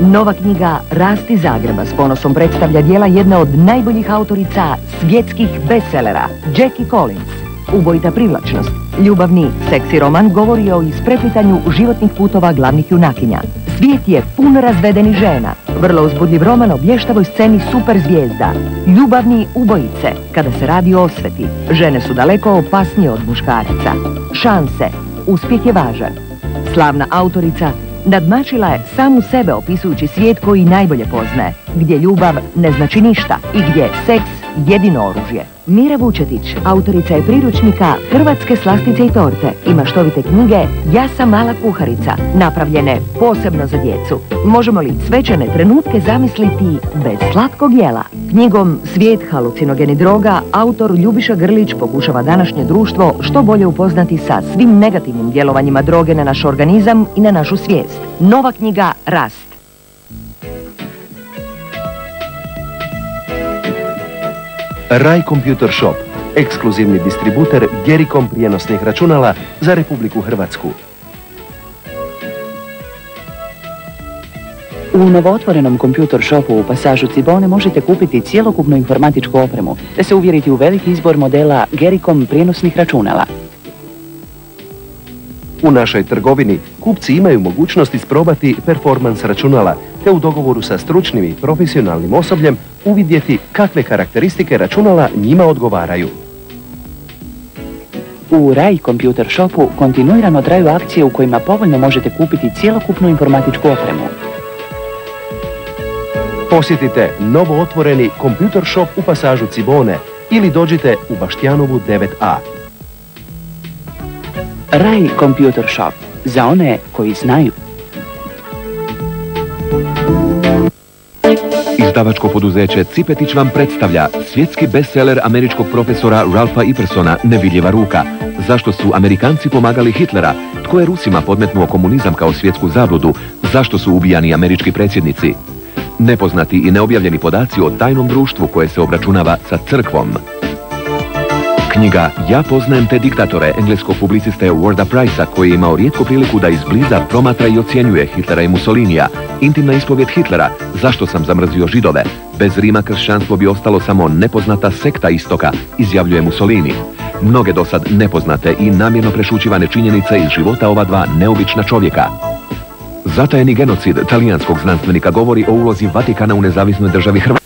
Nova knjiga Rast iz Zagreba s ponosom predstavlja djela jedne od najboljih autorica svjetskih bestsellera, Jackie Collins. Ubojita privlačnost, ljubavni, seksi roman govori o ispreplitanju životnih putova glavnih junakinja. Svijet je pun razvedenih žena. Vrlo uzbudljiv roman o blještavoj sceni super zvijezda. Ljubavni ubojice, kada se radi o osveti. Žene su daleko opasnije od muškaraca. Šanse, uspjeh je važan. Slavna autorica nadmašila je samu sebe opisujući svijet koji najbolje poznaje, gdje ljubav ne znači ništa i gdje je seks jedino oružje. Mira Vučetić, autorica je priručnika Hrvatske slastice i torte i maštovite knjige Ja sam mala kuharica, napravljene posebno za djecu. Možemo li svečane trenutke zamisliti bez slatkog jela? Knjigom Svijet halucinogenih droga autor Ljubiša Grlić pokušava današnje društvo što bolje upoznati sa svim negativnim djelovanjima droge na naš organizam i na našu svijest. Nova knjiga Rast. Rai Computer Shop, ekskluzivni distributer Gericom prijenosnih računala za Republiku Hrvatsku. U novootvorenom Computer Shopu u pasažu Cibone možete kupiti cjelokupnu informatičku opremu te se uvjeriti u veliki izbor modela Gericom prijenosnih računala. U našoj trgovini kupci imaju mogućnost isprobati performans računala te u dogovoru sa stručnim i profesionalnim osobljem uvidjeti kakve karakteristike računala njima odgovaraju. U Rai Computer Shopu kontinuirano traju akcije u kojima povoljno možete kupiti cjelokupnu informatičku opremu. Posjetite novo otvoreni Computer Shop u pasažu Cibone ili dođite u Baštjanovu 9A. Rai Computer Shop, za one koji znaju. Izdavačko poduzeće Cipetić vam predstavlja svjetski bestseller američkog profesora Ralpha Ippersona Nevidljiva ruka. Zašto su Amerikanci pomagali Hitlera? Tko je Rusima podmetnuo komunizam kao svjetsku zabludu? Zašto su ubijani američki predsjednici? Nepoznati i neobjavljeni podaci o tajnom društvu koje se obračunava sa crkvom. Knjiga Ja poznajem te diktatore engleskog publiciste Warda Prycea koji je imao rijetko priliku da izbliza promatra i ocjenjuje Hitlera i Mussolinija. Intimna ispovjed Hitlera, zašto sam zamrzio Židove. Bez Rima kršćanstvo bi ostalo samo nepoznata sekta istoka, izjavljuje Mussolini. Mnoge dosad nepoznate i namjerno prešućivane činjenice iz života ova dva neobična čovjeka. Zatajeni genocid talijanskog znanstvenika govori o ulozi Vatikana u nezavisnoj državi Hrvatskoj.